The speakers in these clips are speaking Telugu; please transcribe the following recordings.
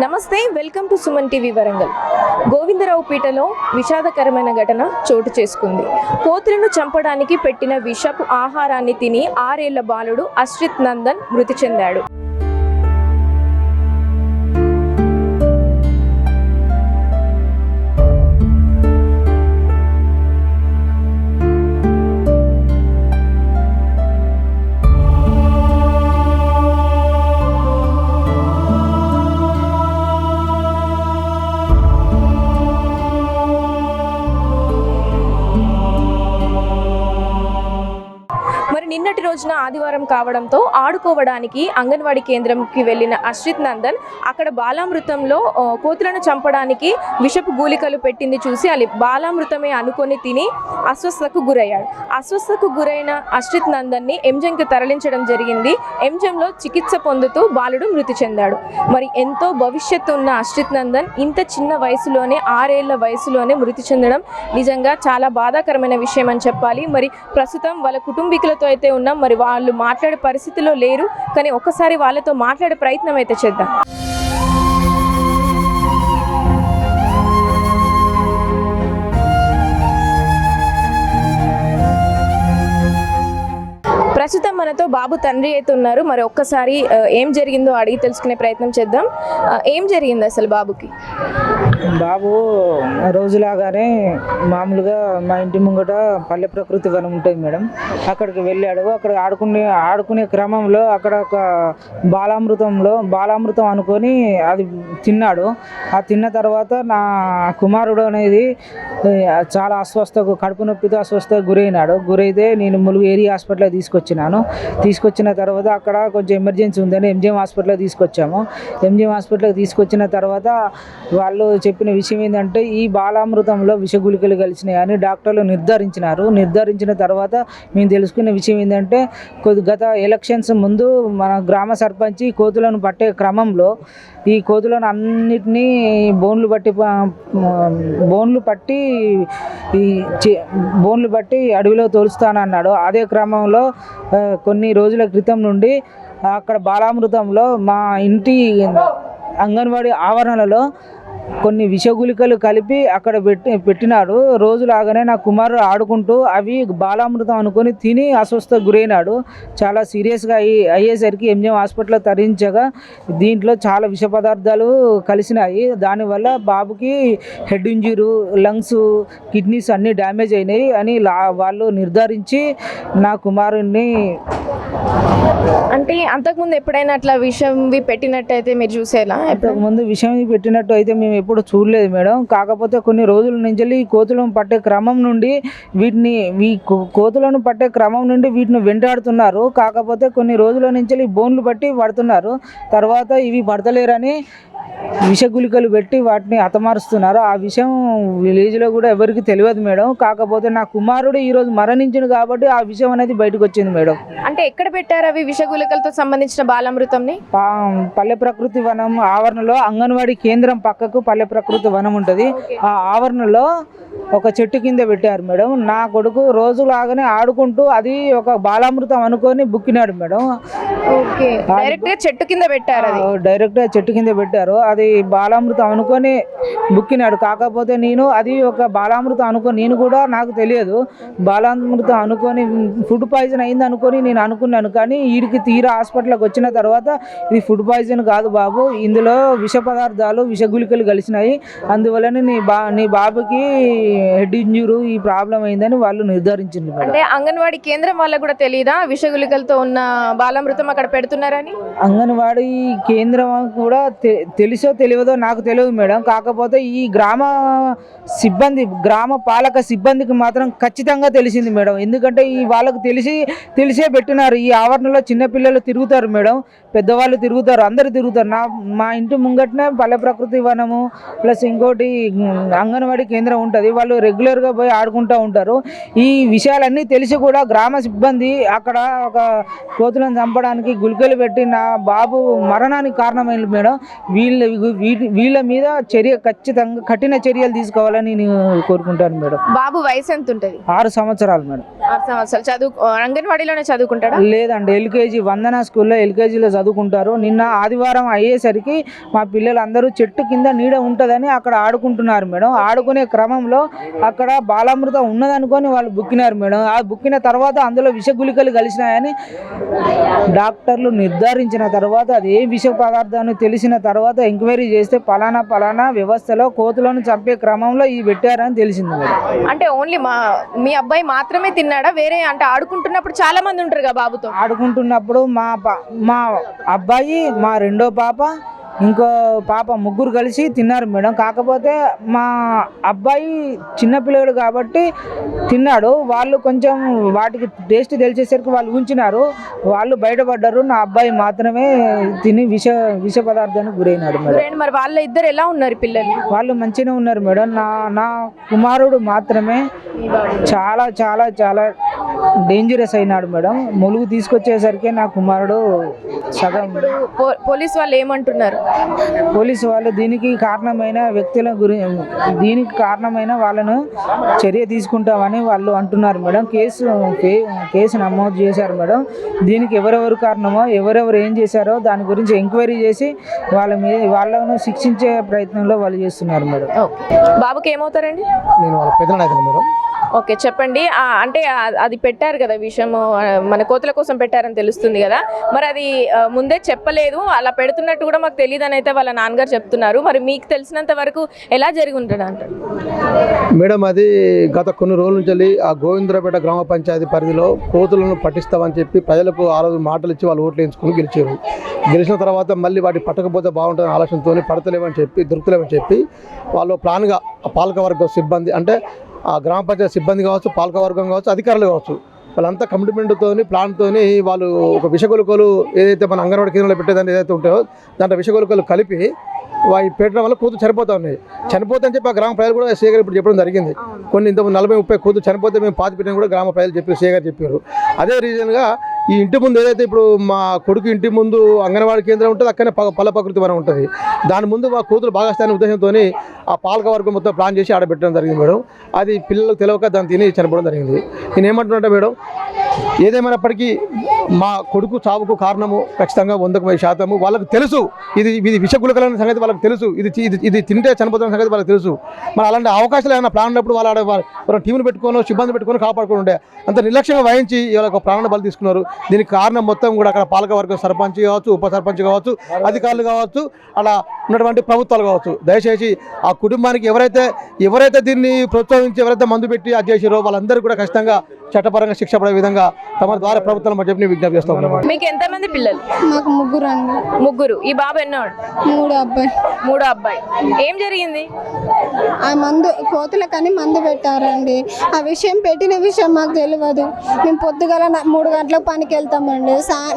నమస్తే, welcome to Suman TV Warangal. గోవిందరావుపేటలో విషాదకరమైన ఘటన చోటు చేసుకుంది. కోతులను చంపడానికి పెట్టిన విషపు ఆహారాన్ని తిని 6 ఏళ్ల బాలుడు అశ్రిత్ నందన్ మృతి చెందాడు. నిన్నటి రోజున ఆదివారం కావడంతో ఆడుకోవడానికి అంగన్వాడీ కేంద్రంకి వెళ్ళిన అశ్రిత్ నందన్ అక్కడ బాలామృతంలో కోతులను చంపడానికి విషపు గూలికలు పెట్టింది చూసి అది బాలామృతమే అనుకొని తిని అస్వస్థతకు గురయ్యాడు. అస్వస్థతకు గురైన అశ్రిత్ నందన్ని ఎంజెంకి తరలించడం జరిగింది. ఎంజెంలో చికిత్స పొందుతూ బాలుడు మృతి చెందాడు. మరి ఎంతో భవిష్యత్తు ఉన్న అశ్రిత్ నందన్ ఇంత చిన్న వయసులోనే 6 ఏళ్ల వయసులోనే మృతి చెందడం నిజంగా చాలా బాధాకరమైన విషయం అని చెప్పాలి. మరి ప్రస్తుతం వాళ్ళ కుటుంబీకులతో అయితే ఉన్నాం. మరి వాళ్ళు మాట్లాడే పరిస్థితిలో లేరు, కానీ ఒక్కసారి వాళ్ళతో మాట్లాడే ప్రయత్నం అయితే చేద్దాం. ప్రస్తుతం మనతో బాబు తండ్రి అయితే ఉన్నారు. మరి ఒక్కసారి ఏం జరిగిందో అడిగి తెలుసుకునే ప్రయత్నం చేద్దాం. ఏం జరిగింది అసలు బాబుకి? బాబు రోజులాగానే మామూలుగా మా ఇంటి ముంగట పల్లె ప్రకృతి వనం ఉంటుంది మేడం, అక్కడికి వెళ్ళాడు. అక్కడ ఆడుకునే క్రమంలో అక్కడ ఒక బాలామృతం అనుకొని అది తిన్నాడు. ఆ తిన్న తర్వాత నా కుమారుడు అనేది చాలా కడుపు నొప్పితో అస్వస్థకు గురైతే నేను ములుగు ఏరియా హాస్పిటల్కి తీసుకొచ్చిన తర్వాత అక్కడ కొంచెం ఎమర్జెన్సీ ఉందని ఎంజిఎం హాస్పిటల్కి తీసుకొచ్చాము. ఎంజిఎం హాస్పిటల్కి తీసుకొచ్చిన తర్వాత వాళ్ళు చెప్పిన విషయం ఏంటంటే ఈ బాలామృతంలో విషగుళికలు కలిసినాయని డాక్టర్లు నిర్ధారించిన తర్వాత మేము తెలుసుకున్న విషయం ఏంటంటే గత ఎలక్షన్స్ ముందు మన గ్రామ సర్పంచ్ కోతులను పట్టే క్రమంలో ఈ కోతులను అన్నిటినీ బోన్లు బట్టి అడవిలో తోలుస్తానన్నాడు. అదే క్రమంలో కొన్ని రోజుల క్రితం నుండి అక్కడ బాలామృతంలో మా ఇంటి అంగన్వాడీ ఆవరణలో కొన్ని విషగుళికలు కలిపి అక్కడ పెట్టినాడు. రోజులాగానే నా కుమారుడు ఆడుకుంటూ అవి బాలామృతం అనుకొని తిని అస్వస్థకు గురైనాడు. చాలా సీరియస్గా అయ్యేసరికి ఎంజిఎం హాస్పిటల్లో తరలించగా దీంట్లో చాలా విష పదార్థాలు కలిసినాయి. దానివల్ల బాబుకి హెడ్ ఇంజరీ, లంగ్స్, కిడ్నీస్ అన్నీ డ్యామేజ్ అయినాయి అని వాళ్ళు నిర్ధారించి నా కుమారుడిని. అంటే అంతకుముందు ఎప్పుడైనా అట్లా విషం పెట్టినట్టయితే మీరు చూసేలా? అంతకుముందు విషం పెట్టినట్టు అయితే మేము ఎప్పుడు చూడలేదు మేడం. కాకపోతే కొన్ని రోజుల నుంచి కోతులను పట్టే క్రమం నుండి వీటిని వెంటాడుతున్నారు. కాకపోతే కొన్ని రోజుల నుంచి బోన్లు బట్టి పడుతున్నారు. తర్వాత ఇవి పడతలేరని విషగుళికలు పెట్టి వాటిని హతమారుస్తున్నారు. ఆ విషయం విలేజ్లో కూడా ఎవరికి తెలియదు మేడం. కాకపోతే నా కుమారుడు ఈరోజు మరణించింది కాబట్టి ఆ విషయం అనేది బయటకు వచ్చింది మేడం. అంటే ఎక్కడ పెట్టారు అవి విషగుళికలతో సంబంధించిన బాలామృతంని? పల్లె ప్రకృతి వనం ఆవరణలో, అంగన్వాడీ కేంద్రం పక్కకు పల్లె ప్రకృతి వనం ఉంటుంది. ఆ ఆవరణలో ఒక చెట్టు కింద పెట్టారు మేడం. నా కొడుకు రోజులాగానే ఆడుకుంటూ అది ఒక బాలామృతం అనుకొని బుక్కినాడు మేడం. డైరెక్ట్ గా చెట్టు కింద పెట్టారు. అది బాలామృతం అనుకొని బుక్కినాడు. కాకపోతే అది ఒక బాలామృతం అనుకొని నాకు తెలియదు. బాలామృతం అనుకొని ఫుడ్ పాయిజన్ అయింది అనుకొని నేను అనుకున్నాను. కానీ వీడికి తీరా హాస్పిటల్కి వచ్చిన తర్వాత ఇది ఫుడ్ పాయిజన్ కాదు బాబు, ఇందులో విష పదార్థాలు విషగుళికలు కలిసినాయి, అందువలన నీ బాబుకి హెడ్ ఇంజరీ ఈ ప్రాబ్లం అయిందని వాళ్ళు నిర్ధారించింది. అంటే అంగన్వాడీ కేంద్రం వాళ్ళకు కూడా తెలియదా విషగుళికలతో ఉన్న బాలామృతం అక్కడ పెడుతున్నారని? అంగన్వాడీ కేంద్రం కూడా తెలుసో తెలియదో నాకు తెలియదు మేడం. కాకపోతే ఈ గ్రామ పాలక సిబ్బందికి మాత్రం ఖచ్చితంగా తెలిసింది మేడం. ఎందుకంటే వాళ్ళకు తెలిసే పెట్టినారు. ఈ ఆవరణలో చిన్నపిల్లలు తిరుగుతారు మేడం, పెద్దవాళ్ళు తిరుగుతారు, అందరు తిరుగుతారు. మా ఇంటి ముంగటనే పల్లె ప్రకృతి వనము ప్లస్ ఇంకోటి అంగన్వాడీ కేంద్రం ఉంటుంది. వాళ్ళు రెగ్యులర్గా పోయి ఆడుకుంటూ ఉంటారు. ఈ విషయాలన్నీ తెలిసి కూడా గ్రామ సిబ్బంది అక్కడ ఒక కోతులను చంపడానికి గుళికలు పెట్టి నా బాబు మరణానికి కారణమైంది మేడం. వీళ్ళ మీద ఖచ్చితంగా కఠిన చర్యలు తీసుకోవాలని నేను కోరుకుంటాను మేడం. బాబు వయసు ఎంత ఉంటుంది? 6 సంవత్సరాలు మేడం. 6 సంవత్సరాలు. అంగన్వాడీలోనే చదువుకుంటాడా? లేదండి, ఎల్కేజీ వందన స్కూల్లో ఎల్కేజీలో చదువుకుంటారు. నిన్న ఆదివారం అయ్యేసరికి మా పిల్లలందరూ చెట్టు కింద నీడ ఉంటుందని అక్కడ ఆడుకుంటున్నారు మేడం. ఆడుకునే క్రమంలో అక్కడ బాలామృతం ఉన్నదనుకొని వాళ్ళు బుక్కినారు మేడం. ఆ బుక్కిన తర్వాత అందులో విషగుళికలు కలిసినాయని డాక్టర్లు నిర్ధారించిన తర్వాత అది ఏ విష పదార్థాన్ని తెలిసిన తర్వాత ఎంక్వైరీ చేస్తే పలానా వ్యవస్థలో కోతులను చంపే క్రమంలో ఇవి పెట్టారని తెలిసింది మేడం. అంటే ఓన్లీ మీ అబ్బాయి మాత్రమే తిన్నాడా? వేరే అంటే ఆడుకుంటున్నప్పుడు చాలా మంది ఉంటారు కదా బాబుతో? ఆడుకుంటున్నప్పుడు మా అబ్బాయి, మా రెండో పాప, ఇంకో పాప, ముగ్గురు కలిసి తిన్నారు మేడం. కాకపోతే మా అబ్బాయి చిన్నపిల్లడు కాబట్టి తిన్నాడు. వాళ్ళు కొంచెం వాటికి టేస్ట్ తెలిసేసరికి వాళ్ళు ఉంచినారు, వాళ్ళు బయటపడ్డారు. నా అబ్బాయి మాత్రమే తిని విష పదార్థానికి గురైనాడు మేడం. మరి వాళ్ళ ఇద్దరు ఎలా ఉన్నారు పిల్లలు? వాళ్ళు మంచిగానే ఉన్నారు మేడం. నా కుమారుడు మాత్రమే చాలా చాలా చాలా డేంజరస్ అయినాడు మేడం. ములుగు తీసుకొచ్చేసరికి నా కుమారుడు సగం. పోలీసు వాళ్ళు ఏమంటున్నారు? పోలీసు వాళ్ళు దీనికి కారణమైన వ్యక్తుల దీనికి కారణమైన వాళ్ళను చర్య తీసుకుంటామని వాళ్ళు అంటున్నారు మేడం. కేసు నమోదు చేశారు మేడం. దీనికి ఎవరెవరు కారణమో, ఎవరెవరు ఏం చేశారో దాని గురించి ఎంక్వైరీ చేసి వాళ్ళను శిక్షించే ప్రయత్నంలో వాళ్ళు చేస్తున్నారు మేడం. బాబుకి ఏమవుతారండి? నేను వాళ్ళ పెద్దనాయకుడు మేడం. ఓకే, చెప్పండి. అంటే అది పెట్టారు కదా విషము, మన కోతుల కోసం పెట్టారని తెలుస్తుంది కదా, మరి అది ముందే చెప్పలేదు, అలా పెడుతున్నట్టు కూడా మాకు తెలియదు అని అయితే వాళ్ళ నాన్నగారు చెప్తున్నారు. మరి మీకు తెలిసినంత వరకు ఎలా జరిగి ఉంటుంది అంటారు మేడం? అది గత కొన్ని రోజుల నుంచి ఆ గోవిందరావుపేట గ్రామ పంచాయతీ పరిధిలో కోతులను పట్టిస్తామని చెప్పి ప్రజలకు ఆ రోజు మాటలు ఇచ్చి వాళ్ళు ఓట్లు వేయించుకుని గెలిచారు. గెలిచిన తర్వాత మళ్ళీ వాటి పట్టకపోతే బాగుంటుంది ఆలోచనతో పడతలేమని చెప్పి, దొరుకుతలేమని చెప్పి వాళ్ళు ప్లాన్గా పాలకవర్గ సిబ్బంది, అంటే ఆ గ్రామ పంచాయతీ సిబ్బంది కావచ్చు, పాలకవర్గం కావచ్చు, అధికారులు కావచ్చు, వాళ్ళంతా కమిట్మెంట్తో ప్లాన్తో వాళ్ళు ఒక విషగుళికలు ఏదైతే మన అంగన్వాడీ కేంద్రంలో పెట్టేదాన్ని ఏదైతే ఉంటాయో దాంట్లో విషగుళికలు కలిపి అవి పెట్టడం వల్ల కూతురు చనిపోతా ఉన్నాయి. చనిపోతాయని చెప్పి ఆ గ్రామ ప్రజలు కూడా సేగర్ ఇప్పుడు చెప్పడం జరిగింది. కొన్ని ఇంతకు 40-30 కూతురు చనిపోతే మేము పాతి పెట్టిన కూడా గ్రామ ప్రజలు చెప్పారు, సేగర్ చెప్పారు. అదే రీజన్గా ఈ ఇంటి ముందు ఏదైతే ఇప్పుడు మా కొడుకు ఇంటి ముందు అంగన్వాడీ కేంద్రం ఉంటుంది, అక్కడనే పల్ల ప్రకృతి వనం ఉంటుంది. దాని ముందు మా కూతురు బాగా స్థాయి ఉద్దేశంతో ఆ పాలకవర్గం మొత్తం ప్లాన్ చేసి ఆడబెట్టడం జరిగింది మేడం. అది పిల్లలకు తెలియక దాన్ని తిని చనిపోవడం జరిగింది. నేను ఏమంటున్నా మేడం, ఏదేమైనప్పటికీ మా కొడుకు చావుకు కారణము ఖచ్చితంగా 100% వాళ్ళకు తెలుసు. ఇది విషగుళికలైన సంగతి వాళ్ళకి తెలుసు. ఇది తింటే చనిపోతున్న సంగతి వాళ్ళకి తెలుసు. మరి అలాంటి అవకాశాలు ఏమైనా ప్లాన్ ఉన్నప్పుడు వాళ్ళ టీంను పెట్టుకొని సిబ్బంది పెట్టుకొని కాపాడుకుని ఉండే అంత నిర్లక్ష్యంగా వహించి వాళ్ళ ప్రాణ బలి తీసుకున్నారు. దీనికి కారణం మొత్తం కూడా అక్కడ పాలకవర్గం సర్పంచ్ కావచ్చు, ఉప సర్పంచ్ కావచ్చు, అధికారులు కావచ్చు, అలా ఉన్నటువంటి ప్రభుత్వాలు కావచ్చు. దయచేసి ఆ కుటుంబానికి ఎవరైతే దీన్ని ప్రోత్సహించి ఎవరైతే మందు పెట్టి అది చేసారో వాళ్ళందరూ కూడా ఖచ్చితంగా చట్టపరంగా శిక్ష పడే విధంగా తమ ద్వారా ప్రభుత్వం చెప్పి విజ్ఞప్తి చేస్తా ఉన్నాం. మీకు ఎంతమంది పిల్లలు? మాకు ముగ్గురు అండి. ముగ్గురు. ఈ బాబు ఎన్నోడు? మూడో అబ్బాయి. ఏం జరిగింది? ఆ మందు కోతులకని మందు పెట్టారండి. ఆ విషయం పెట్టిన విషయం మాకు తెలియదు. మేము పొద్దుగల 3 గంటలకు పనికి వెళ్తామండి.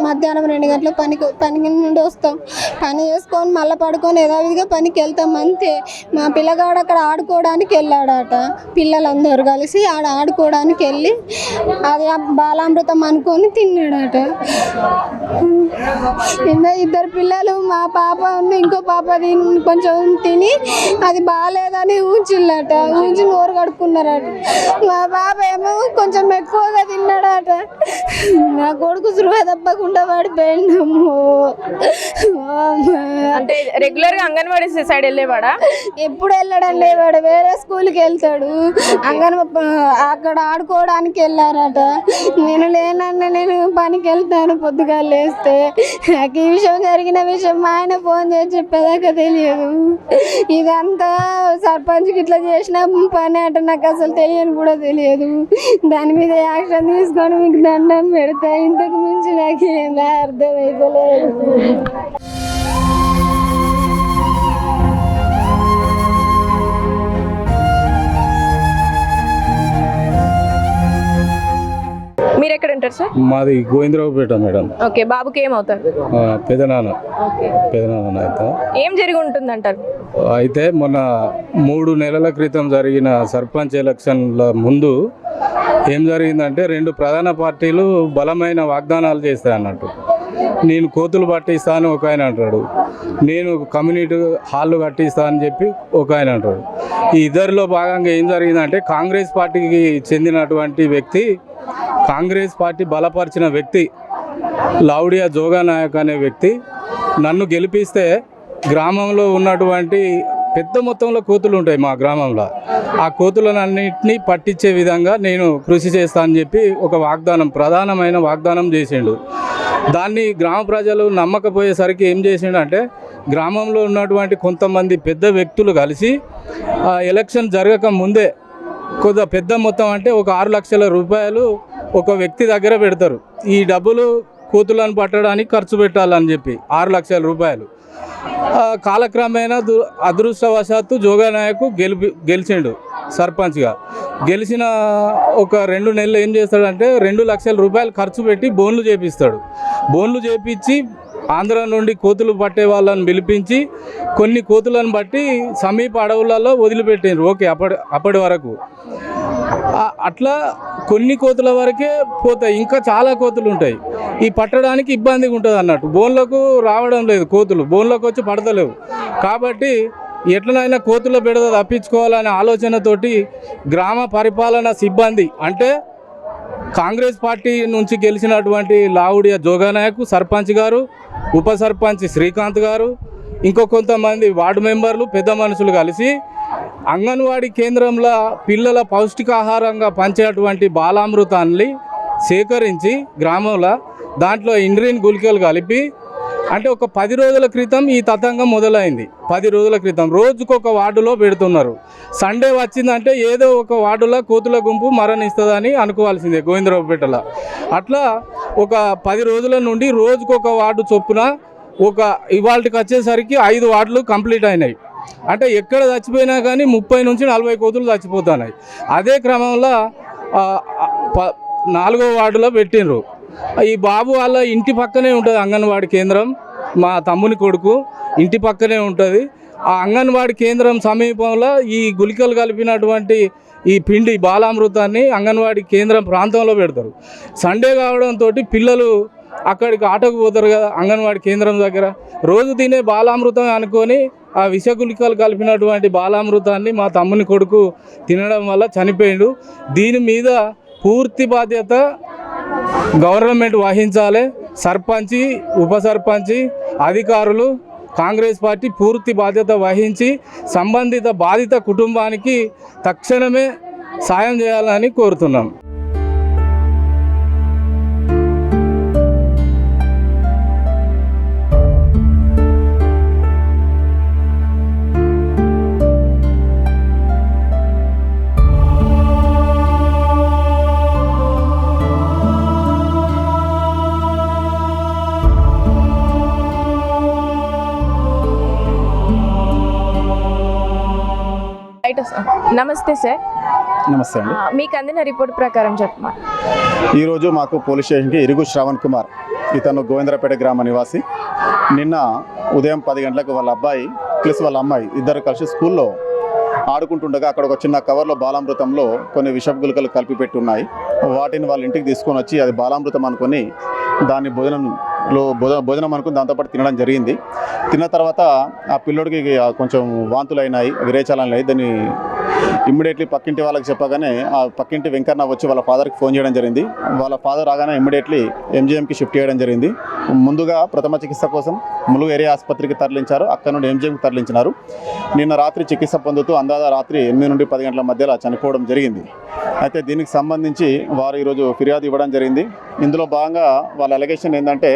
మధ్యాహ్నం 2 గంటలకు పనికి నుండి వస్తాం. పని చేసుకొని మళ్ళీ పడుకొని యథావిధిగా పనికి వెళ్తాం అంతే. మా పిల్లగాడు అక్కడ ఆడుకోవడానికి వెళ్ళాడట. పిల్లలందరూ కలిసి ఆడ ఆడుకోవడానికి వెళ్ళి అది బాలామృతం అనుకొని తిన్నాడట. ఇద్దరు పిల్లలు, మా పాప ఇంకో పాప కొంచెం తిని అది బాగాలేదని ఊచిల్లట. ఊచి నోరు కడుక్కున్నారట. మా పాప ఏమో కొంచెం ఎక్కువగా తిన్నాడట. నా కొడుకు సృహ తప్పకుండా పడిపోయిండమ్మో. అంటే రెగ్యులర్ గా అంగన్వాడీ సైడ్ వెళ్ళేవాడా? ఎప్పుడు వెళ్ళాడండి, వాడు వేరే స్కూల్కి వెళ్తాడు. అక్కడ ఆడుకోవడానికి వెళ్ళారట. నేను లేనండి, నేను పనికి వెళ్తాను పొద్దుగా లేస్తే. నాకు ఈ విషయం జరిగిన విషయం మా ఆయన ఫోన్ చేసి చెప్పేదాకా తెలియదు. ఇదంతా సర్పంచ్కి ఇట్లా చేసిన పని అట నాకు అసలు తెలియని కూడా తెలియదు. దాని మీద యాక్షన్ తీసుకొని మీకు దండం పెడతా. ఇంతకు మించి నాకు ఏందా అర్థమైతలేదు. మీరు ఎక్కడ ఉంటారు సార్? మాది గోవిందరావుపేట మేడం. ఓకే, బాబుకి ఏమవుతారు? పెదనాన్న అయితే ఏం జరిగి ఉంటుంది అంటారు? అయితే మొన్న 3 నెలల క్రితం జరిగిన సర్పంచ్ ఎలక్షన్ల ముందు ఏం జరిగిందంటే 2 ప్రధాన పార్టీలు బలమైన వాగ్దానాలు చేస్తాయి అన్నట్టు. నేను కోతులు పట్టిస్తాను ఒక ఆయన అంటాడు, నేను కమ్యూనిటీ హాళ్ళు కట్టిస్తాను అని చెప్పి ఒక ఆయన అంటాడు. ఈ ఇద్దరిలో భాగంగా ఏం జరిగిందంటే కాంగ్రెస్ పార్టీకి చెందినటువంటి వ్యక్తి, కాంగ్రెస్ పార్టీ బలపరిచిన వ్యక్తి లౌడియా జోగా నాయక్ అనే వ్యక్తి నన్ను గెలిపిస్తే గ్రామంలో ఉన్నటువంటి పెద్ద మొత్తంలో కోతులు ఉంటాయి మా గ్రామంలో, ఆ కోతులన్నింటినీ పట్టించే విధంగా నేను కృషి చేస్తానని చెప్పి ఒక వాగ్దానం, ప్రధానమైన వాగ్దానం చేసిండు. దాన్ని గ్రామ ప్రజలు నమ్మకపోయేసరికి ఏం చేసిండు అంటే గ్రామంలో ఉన్నటువంటి కొంతమంది పెద్ద వ్యక్తులు కలిసి ఎలక్షన్ జరగక ముందే కొద్దిగా పెద్ద మొత్తం అంటే ఒక 6 లక్షల రూపాయలు ఒక వ్యక్తి దగ్గర పెడతారు. ఈ డబ్బులు కోతులను పట్టడానికి ఖర్చు పెట్టాలని చెప్పి 6 లక్షల రూపాయలు. కాలక్రమేణా అదృష్టవశాత్తు జోగా నాయక్ గెలిచిండు సర్పంచ్గా. గెలిచిన ఒక 2 నెలలు ఏం చేస్తాడంటే 2 లక్షల రూపాయలు ఖర్చు పెట్టి బోన్లు చేపిస్తాడు. బోన్లు చేపించి ఆంధ్ర నుండి కోతులు పట్టే వాళ్ళని పిలిపించి కొన్ని కోతులను బట్టి సమీప అడవులలో వదిలిపెట్టిండ్రు. ఓకే, అప్పటి వరకు అట్లా కొన్ని కోతుల వరకే పోతాయి, ఇంకా చాలా కోతులు ఉంటాయి. ఈ పట్టడానికి ఇబ్బందిగా ఉంటుంది అన్నట్టు, బోన్లకు రావడం లేదు, కోతులు బోన్లకు వచ్చి పడతలేవు. కాబట్టి ఎట్లనైనా కోతుల బెడద తప్పించుకోవాలనే ఆలోచనతోటి గ్రామ పరిపాలన సిబ్బంది అంటే కాంగ్రెస్ పార్టీ నుంచి గెలిచినటువంటి లావుడియా జోగా నాయక్ సర్పంచ్ గారు, ఉప సర్పంచ్ శ్రీకాంత్ గారు, ఇంకో కొంతమంది వార్డు మెంబర్లు, పెద్ద మనుషులు కలిసి అంగన్వాడీ కేంద్రంలో పిల్లల పౌష్టికాహారంగా పంచేటువంటి బాలామృతాన్ని సేకరించి గ్రామంలో దాంట్లో ఇండ్రిన్ గుళికలు కలిపి, అంటే ఒక 10 రోజుల క్రితం ఈ తతంగం మొదలైంది. 10 రోజుల క్రితం రోజుకొక వార్డులో పెడుతున్నారు. సండే వచ్చిందంటే ఏదో ఒక వార్డులో కోతుల గుంపు మరణిస్తుందని అనుకోవాల్సిందే గోవిందరావుపేటలో. అట్లా ఒక 10 రోజుల నుండి రోజుకొక వార్డు చొప్పున ఇవాళకి వచ్చేసరికి 5 వార్డులు కంప్లీట్ అయినాయి. అంటే ఎక్కడ చచ్చిపోయినా కానీ 30 నుంచి 40 కోతులు చచ్చిపోతున్నాయి. అదే క్రమంలో 4వ వార్డులో పెట్టినరు. ఈ బాబు వాళ్ళ ఇంటి పక్కనే ఉంటుంది అంగన్వాడీ కేంద్రం, మా తమ్ముని కొడుకు ఇంటి పక్కనే ఉంటుంది. ఆ అంగన్వాడీ కేంద్రం సమీపంలో ఈ గుళికలు కలిపినటువంటి ఈ పిండి బాలామృతాన్ని అంగన్వాడీ కేంద్రం ప్రాంతంలో పెడతారు. సండే కావడంతో పిల్లలు అక్కడికి ఆటోకు పోతారు కదా అంగన్వాడీ కేంద్రం దగ్గర, రోజు తినే బాలామృతం అనుకొని ఆ విష గుళికలు కలిపినటువంటి బాలామృతాన్ని మా తమ్ముని కొడుకు తినడం వల్ల చనిపోయిండు. దీని మీద పూర్తి బాధ్యత గవర్నమెంట్ వహించాలి. సర్పంచి, ఉప సర్పంచి, అధికారులు, కాంగ్రెస్ పార్టీ పూర్తి బాధ్యత వహించి సంబంధిత బాధిత కుటుంబానికి తక్షణమే సాయం చేయాలని కోరుతున్నాం. నమస్తే సార్. నమస్తే అండి. మీకు అందిన రిపోర్ట్ ప్రకారం చెప్పమా. ఈరోజు మాకు పోలీస్ స్టేషన్కి ఇరుగు శ్రవణ్ కుమార్, ఇతను గోవిందరాపేట గ్రామ నివాసి, నిన్న ఉదయం 10 గంటలకు వాళ్ళ అబ్బాయి ప్లస్ వాళ్ళ అమ్మాయి ఇద్దరు కలిసి స్కూల్లో ఆడుకుంటుండగా అక్కడ ఒక చిన్న కవర్లో బాలామృతంలో కొన్ని విషపు గుళికలు కలిపి పెట్టి ఉన్నాయి. వాటిని వాళ్ళ ఇంటికి తీసుకొని వచ్చి అది బాలామృతం అనుకొని దాన్ని భోజనం అనుకుని దాంతోపాటు తినడం జరిగింది. తిన్న తర్వాత ఆ పిల్లోడికి కొంచెం వాంతులు అయినాయి, విరేచనాలు అయినాయి. దాన్ని ఇమ్మీడియట్లీ పక్కింటి వాళ్ళకి చెప్పగానే ఆ పక్కింటి వెంకన్న వచ్చి వాళ్ళ ఫాదర్కి ఫోన్ చేయడం జరిగింది. వాళ్ళ ఫాదర్ రాగానే ఇమ్మీడియట్లీ ఎంజీఎంకి షిఫ్ట్ చేయడం జరిగింది. ముందుగా ప్రథమ చికిత్స కోసం ములుగు ఏరియా ఆసుపత్రికి తరలించారు, అక్కడ నుండి ఎంజీఎంకి తరలించినారు. నిన్న రాత్రి చికిత్స పొందుతూ అందాజ రాత్రి 8 నుండి 10 గంటల మధ్యలో చనిపోవడం జరిగింది. అయితే దీనికి సంబంధించి వారు ఈరోజు ఫిర్యాదు ఇవ్వడం జరిగింది. ఇందులో భాగంగా వాళ్ళ అలిగేషన్ ఏంటంటే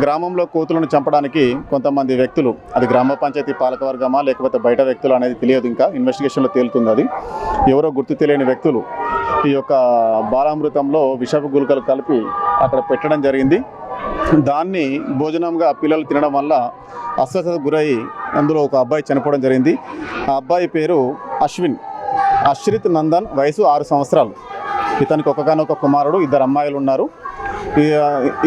గ్రామంలో కోతులను చంపడానికి కొంతమంది వ్యక్తులు, అది గ్రామ పంచాయతీ పాలకవర్గమా లేకపోతే బయట వ్యక్తులు అనేది తెలియదు, ఇంకా ఇన్వెస్టిగేషన్లో తేలుతుంది. అది ఎవరో గుర్తు తెలియని వ్యక్తులు ఈ యొక్క బాలామృతంలో విషపు గుళికలు కలిపి అక్కడ పెట్టడం జరిగింది. దాన్ని భోజనంగా పిల్లలు తినడం వల్ల అస్వస్థతకు గురయ్యి అందులో ఒక అబ్బాయి చనిపోవడం జరిగింది. ఆ అబ్బాయి పేరు అశ్రిత్ నందన్, వయసు 6 సంవత్సరాలు. ఇతనికి ఒకగానొక కుమారుడు, 2 అమ్మాయిలు ఉన్నారు.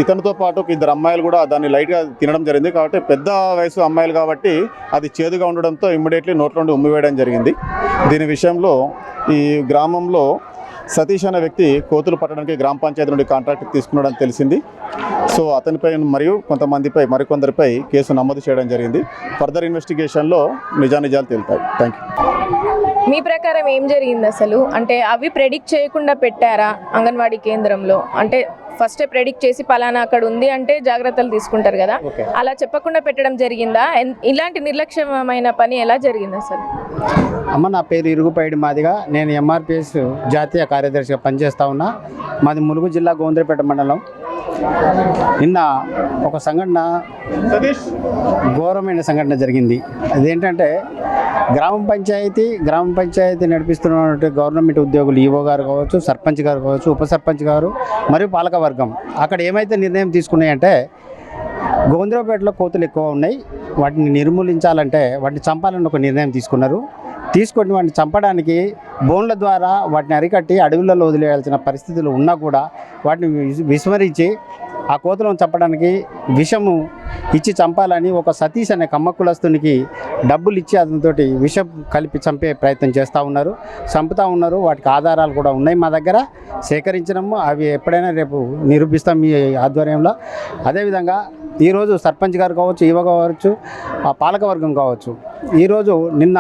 ఇతనితో పాటు 2 అమ్మాయిలు కూడా దాన్ని లైట్గా తినడం జరిగింది. కాబట్టి పెద్ద వయసు అమ్మాయిలు కాబట్టి అది చేదుగా ఉండడంతో ఇమ్మీడియట్లీ నోట్లో నుండి ఉమ్మివేయడం జరిగింది. దీని విషయంలో ఈ గ్రామంలో సతీష్ అనే వ్యక్తి కోతులు పట్టడానికి గ్రామ పంచాయతీ నుండి కాంట్రాక్ట్ తీసుకున్నాడని తెలిసింది. సో అతనిపై మరియు మరికొందరిపై కేసు నమోదు చేయడం జరిగింది. ఫర్దర్ ఇన్వెస్టిగేషన్లో నిజానిజాలు తేలుతాయి. Thank you. మీ ప్రకారం ఏం జరిగింది అసలు? అంటే అవి ప్రెడిక్ట్ చేయకుండా పెట్టారా అంగన్వాడీ కేంద్రంలో? అంటే ఫస్టే ప్రెడిక్ట్ చేసి పలానా అక్కడ ఉంది అంటే జాగ్రత్తలు తీసుకుంటారు కదా, అలా చెప్పకుండా పెట్టడం జరిగిందా? ఇలాంటి నిర్లక్ష్యమైన పని ఎలా జరిగింది అసలు? అమ్మ, నా పేరు ఇరుగుపైడి మాదిగా. నేను ఎంఆర్పిఎస్ జాతీయ కార్యదర్శిగా పనిచేస్తూ ఉన్నా. మాది ములుగు జిల్లా గోవిందరావుపేట మండలం. నిన్న ఒక సంఘటన, ఘోరమైన సంఘటన జరిగింది. అదేంటంటే గ్రామ పంచాయతీ నడిపిస్తున్నటువంటి గవర్నమెంట్ ఉద్యోగులు, ఈఓ గారు కావచ్చు, సర్పంచ్ గారు కావచ్చు, ఉప సర్పంచ్ గారు మరియు పాలకవర్గం అక్కడ ఏమైతే నిర్ణయం తీసుకున్నాయంటే, గోవిందరావుపేటలో కోతులు ఎక్కువ ఉన్నాయి, వాటిని నిర్మూలించాలంటే వాటిని చంపాలని ఒక నిర్ణయం తీసుకొని వాటిని చంపడానికి బోన్ల ద్వారా వాటిని అరికట్టి అడవులలో వదిలేయాల్సిన పరిస్థితులు ఉన్నా కూడా వాటిని విస్మరించి ఆ కోతులను చంపడానికి విషము ఇచ్చి చంపాలని ఒక సతీష్ అనే కమ్మకులస్తునికి డబ్బులు ఇచ్చి అతనితోటి విషం కలిపి చంపే ప్రయత్నం చేస్తూ ఉన్నారు. వాటికి ఆధారాలు కూడా ఉన్నాయి, మా దగ్గర సేకరించినాము. అవి ఎప్పుడైనా రేపు నిరూపిస్తాం మీ ఆధ్వర్యంలో. అదేవిధంగా ఈరోజు సర్పంచ్ గారు కావచ్చు, ఈవో కావచ్చు, ఆ పాలకవర్గం కావచ్చు, ఈరోజు నిన్న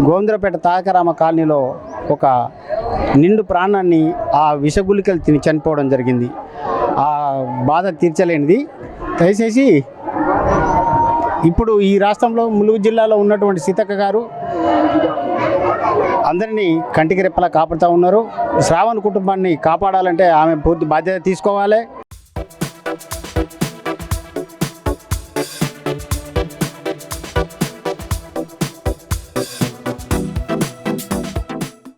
గోవిందరావుపేట తారకరామ కాలనీలో ఒక నిండు ప్రాణాన్ని ఆ విషగుళికలు తిని చనిపోవడం జరిగింది. ఆ బాధ తీర్చలేనిది. దయచేసి ఇప్పుడు ఈ రాష్ట్రంలో ములుగు జిల్లాలో ఉన్నటువంటి సీతక్క గారు అందరినీ కంటికి రెప్పలా కాపాడుతూ ఉన్నారు. శ్రావణ్ కుటుంబాన్ని కాపాడాలంటే ఆమె పూర్తి బాధ్యత తీసుకోవాలి.